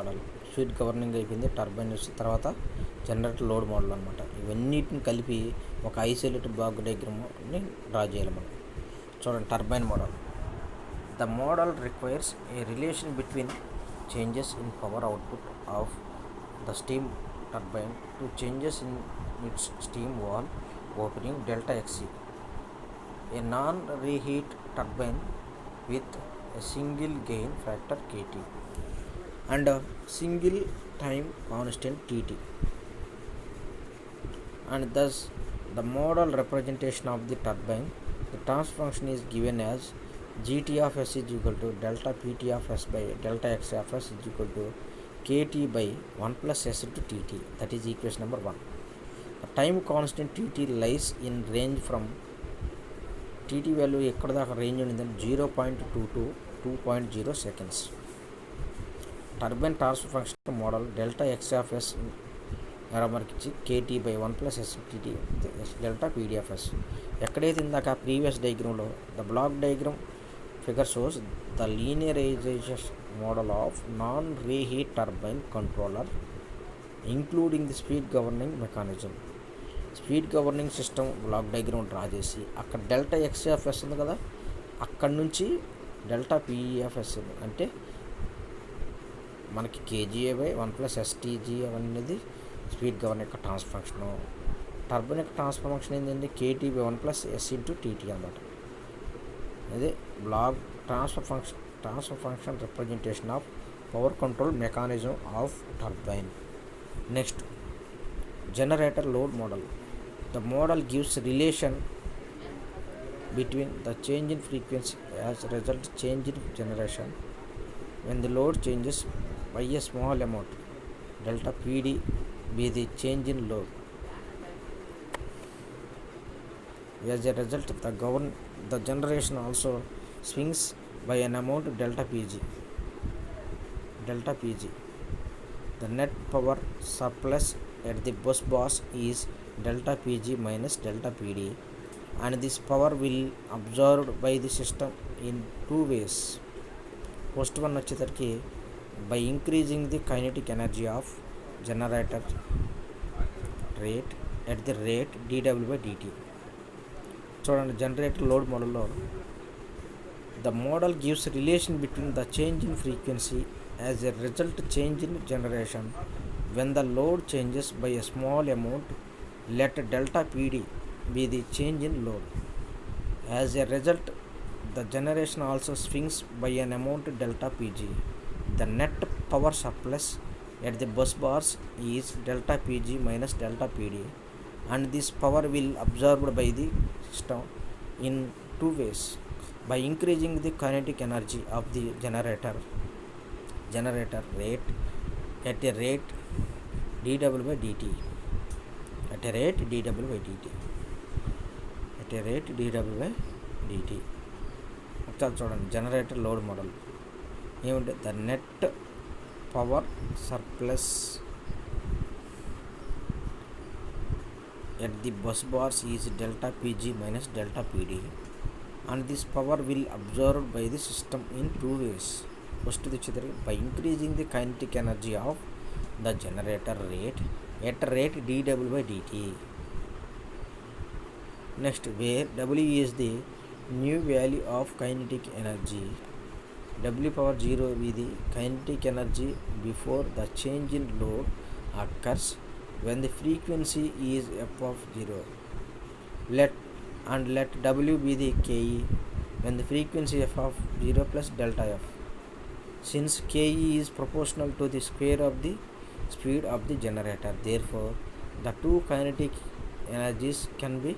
Model, speed governing అయిపోయింది, turbine వచ్చి తర్వాత జనరేటర్ లోడ్ మోడల్ అనమాట. ఇవన్నిటిని కలిపి ఒక ఐసోలేటెడ్ బ్లాక్ డయాగ్రామ్ని డ్రా చేయాలి మనం. చూడండి, turbine model. The model requires a relation between changes in power output of the steam turbine to changes in its steam wall opening delta XC. A non-reheat turbine with a single gain factor KT and a single time constant TT, and thus the model representation of the turbine, the transfer function is given as GT of S is equal to delta PT of S by delta X of S is equal to KT by 1 plus S into TT. That is equation number 1. The time constant TT lies in range from TT value ఎక్కడ దాకా range ఉండిందంటే 0.2 to 2.0 seconds. Turbine transfer function model delta X of S మనకి ఇచ్చి KT by 1 plus S TT డెల్టా PD of S. ఎక్కడైతే ఇందాక previous డయాగ్రామ్లో the block diagram figure shows the linearization model of non-reheat turbine controller including the speed governing mechanism. Speed governing system block diagram draw చేసి అక్కడ delta XFS ఉంది కదా, అక్కడ నుంచి డెల్టా PEFS అంటే మనకి KGA by 1 plus STG అనేది speed governing యొక్క ట్రాన్స్ఫర్ ఫంక్షను. టర్బైన్ యొక్క ట్రాన్స్ఫర్ ఫంక్షన్ ఏంటంటే KT by 1 plus S into TT అన్నమాట. అదే block transfer function representation of power control mechanism of turbine. Next, generator load model. The model gives relation between the change in frequency as result change in generation when the load changes by a small amount delta PD be the change in load. As a result, the generation also swings by an amount delta PG. The net power surplus at the bus bars is delta PG minus delta PD, and this power will absorbed by the system in two ways. First one వచ్చేసరికి by increasing the kinetic energy of generator rate at the rate dW by dt. చూడండి, generator load మోడల్లో the model gives relation between the change in frequency as a result change in generation when the load changes by a small amount let delta PD be the change in load. As a result the generation also swings by an amount delta PG. The net power surplus at the bus bars is delta PG minus delta PD, and this power will absorbed by the system in two ways: by increasing the kinetic energy of the generator rate at a rate dW by dt. ఒకసారి చూడండి, generator load model ఏమంటే the net power surplus at the bus bars is delta PG minus delta PD, and this power will absorbed by the system in two ways. First, by increasing the kinetic energy of the generator rate at rate dW by dt. Next, where W is the new value of kinetic energy, W power 0 is the kinetic energy before the change in load occurs when the frequency is f of 0. Let W be the KE when the frequency f of 0 plus delta f. Since KE is proportional to the square of the speed of the generator, therefore the two kinetic energies can be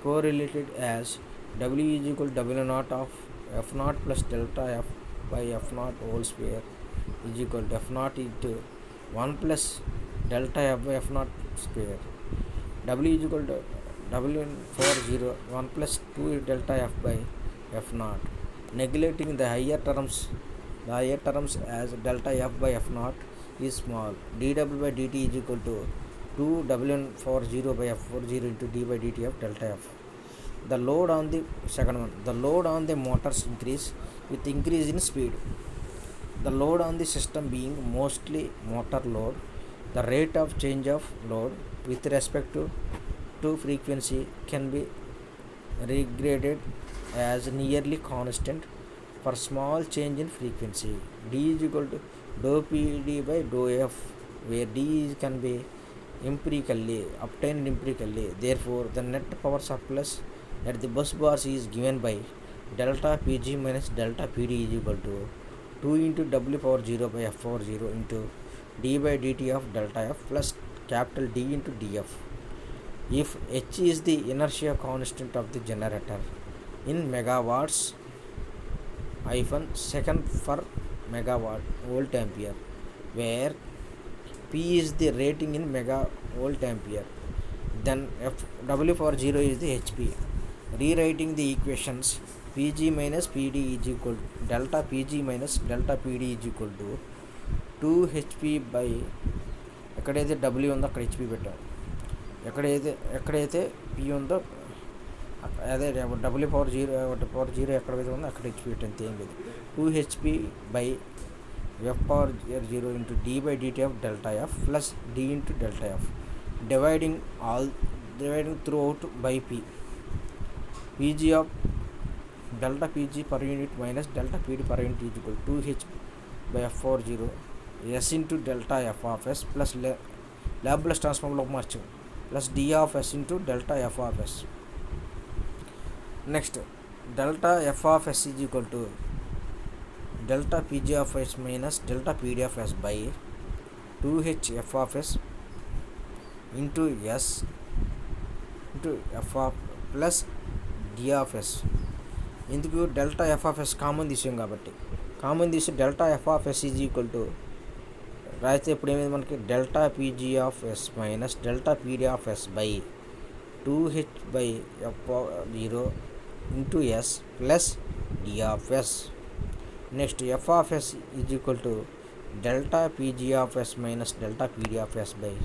correlated as W is equal to W naught of f naught plus delta f by f naught whole square is equal to f naught into 1 plus delta f by f naught square. W is equal to W for 0 1 plus 2 delta f by f naught. Neglecting the higher terms as delta f by f naught is small. dW by dt is equal to 2 W for 0 by f for 0 into d by dt of delta f. The load on the second one, the load on the motors increase with increase in speed. The load on the system being mostly motor load, the rate of change of load with respect to frequency can be regarded as nearly constant for small change in frequency. D is equal to dou PD by dou F, where D can be obtained empirically. Therefore, the net power surplus at the bus bars is given by delta Pg minus delta Pd is equal to 2 into W power 0 by F power 0 into d by dt of delta F plus capital D into dF. If H is the inertia constant of the generator in megawatts second per megawatt volt ampere, where P is the rating in megavolt ampere, then W power 0 is the HP. Rewriting the equations, Pg minus Pd is equal to delta Pg minus delta Pd is equal to 2 HP by ఎక్కడైతే W ఉందో అక్కడ HP పెట్టాం, ఎక్కడైతే P ఉందో అదే W power 0 ఎక్కడైతే ఉందో అక్కడ HP పెట్టంతే ఏం లేదు. 2 HP by F power 0 into d by dt of delta F plus d into delta F, dividing throughout by P. Pg of delta Pg per unit minus delta Pd per unit is equal to 2 H by F power 0 S into delta F of S plus Laplace transform లో మార్చాం plus d of S into delta F of S. Next, delta F of S is equal to delta Pg of S minus delta Pd of S by 2H F of S into S into F of plus d of S. ఇందుకు delta F of S common తీసాం కాబట్టి common తీసి delta F of S is equal to రాయితే ఇప్పుడు ఏమైంది మనకి delta PG of S minus delta PD of S by 2H by F 0 into S plus D of S. Next F of S is equal to delta PG of S minus delta PD of S by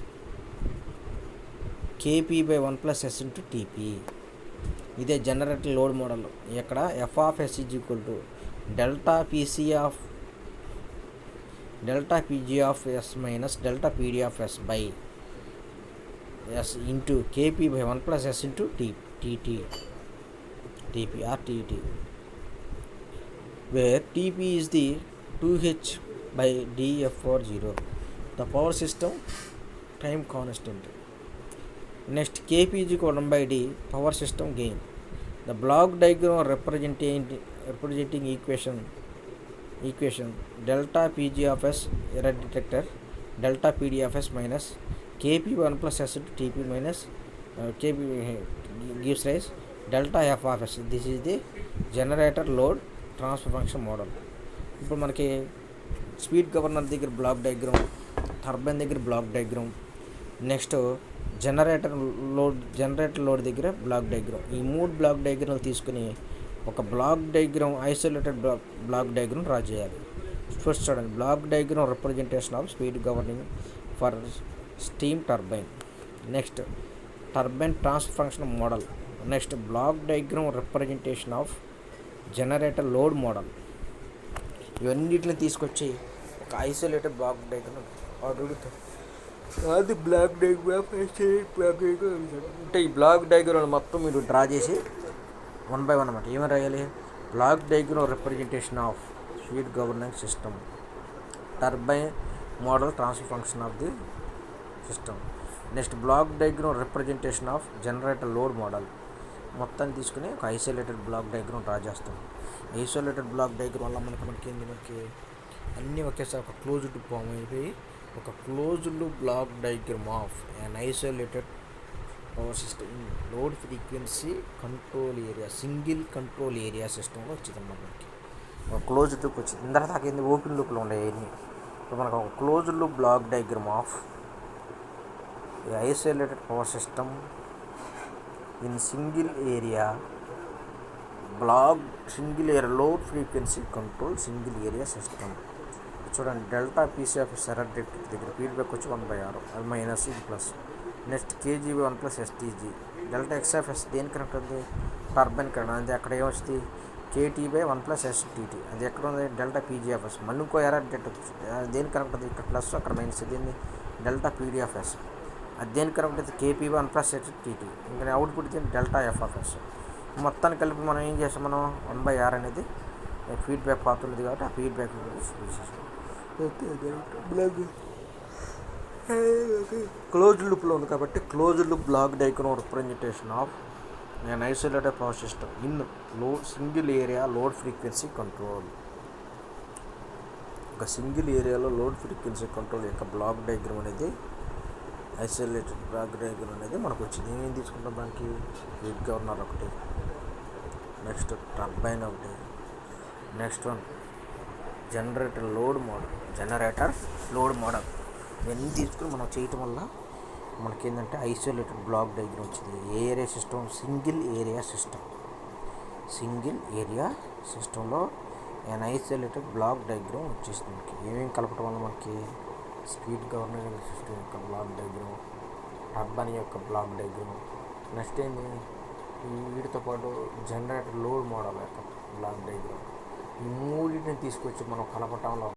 KP by 1 plus S into TP. ఇదే generator load model. ఇక్కడ F of S is equal to delta PG of S minus delta PD of S by S into KP by 1 plus S into TP or TT, where TP is the 2H by dF for 0, the power system time constant. Next, Kp is equal to 1 by d, power system gain. The block diagram representing equation delta Pg of S error detector, delta Pd of S minus Kp 1 plus S into Tp minus Kp gives rise delta F of S. This is the generator load transfer function model. ఇప్పుడు మనకి speed governor దగ్గర block diagram, turbine దగ్గర block diagram, next generator load దగ్గర block diagram, ఈ 3 black డయాగ్రామ్లు తీసుకుని ఒక block diagram isolated block diagram draw చేయాలి. First చూడండి, block diagram representation of speed governing for steam turbine. Next turbine transfer function model. Next block diagram representation of generator load model. ఇవన్నిటిని తీసుకొచ్చి ఒక isolated block diagram అడుగుతాం. అది block diagram అంటే ఈ block diagram మొత్తం మీరు డ్రా చేసి 1 by 1 అన్నమాట. ఏమని రాయాలి? Block diagram representation of speed governing system, turbine model transfer function of the system. Next block diagram representation of generator load model. మొత్తాన్ని తీసుకుని ఒక ఐసోలేటెడ్ బ్లాక్ డయాగ్రామ్ డ్రా చేస్తాం. ఐసోలేటెడ్ బ్లాక్ డయాగ్రామ్ వల్ల మనకి అన్నీ ఒకేసారి ఒక క్లోజ్డ్ ఫామ్ అయిపోయి ఒక closed black diagram of an isolated power system load frequency control area, single control area సిస్టంలో వచ్చిందన్నమాట. మనకి ఒక క్లోజ్డ్ లూప్ వచ్చింది. ఇందాక తాకింది ఓపెన్ లూప్లో ఉండేవి అన్నీ. ఇప్పుడు మనకు ఒక closed loop block diagram of isolated power system in single area load frequency control single area system. చూడండి, delta PC of error detector దగ్గర ఫీడ్బ్యాక్ వచ్చి 1/6, అది మైనస్, ఇది plus. Next KG by 1 plus STG. Delta X of S దేని connect ఉంది? Turbine connect. అంటే అక్కడ ఏమొస్తుంది? KT by 1+STT. అది ఎక్కడ ఉంది? Delta PGFS. మళ్ళీ ఇంకో ఎర్రర్ డేట్ దేని కరెక్ట్ అది? ఇక్కడ ప్లస్ అక్కడ మైనస్. దీన్ని డెల్టా పీడిఎఫ్ఎస్. అది దేని కరెక్ట్ అయితే కేపీ బై 1+STT. ఇంకా అవుట్పుట్ దీన్ని డెల్టా ఎఫ్ఎఫ్ఎస్. మొత్తాన్ని కలిపి మనం ఏం చేస్తాం? మనం 1/r అనేది ఫీడ్బ్యాక్ పాత్ ఉంది కాబట్టి ఆ ఫీడ్బ్యాక్ క్లోజ్డ్ లూప్లో ఉంది కాబట్టి closed loop block diagram representation of an isolated power system in single area load frequency control. ఒక సింగిల్ ఏరియాలో లోడ్ ఫ్రీక్వెన్సీ కంట్రోల్ యొక్క బ్లాక్ డయాగ్రమ్ అనేది ఐసోలేటెడ్ బ్లాక్ డయాగ్రమ్ అనేది మనకు వచ్చింది. ఏం తీసుకుంటాం దానికి? హీట్ గవర్నర్ ఒకటి, నెక్స్ట్ టర్బైన్ ఒకటి, next one generator load model ఇవన్నీ తీసుకుని మనం చేయటం వల్ల మనకేంటంటే ఐసోలేటెడ్ బ్లాక్ డయాగ్రమ్ వచ్చింది. ఏరియా సిస్టమ్ సింగిల్ ఏరియా సిస్టంలో an ఐసోలేటెడ్ బ్లాక్ డయాగ్రమ్ వచ్చేస్తుంది. మనకి ఏమేమి కలపటం వల్ల మనకి స్పీడ్ గవర్నర్ సిస్టమ్ యొక్క బ్లాక్ డయాగ్రమ్, టర్బైన్ యొక్క బ్లాక్ డయాగ్రమ్, నెక్స్ట్ ఏంటి వీటితో పాటు జనరేటర్ లోడ్ మోడల్ యొక్క బ్లాక్ డయాగ్రమ్, ఈ మూడింటిని తీసుకొచ్చి మనం కలపటంలో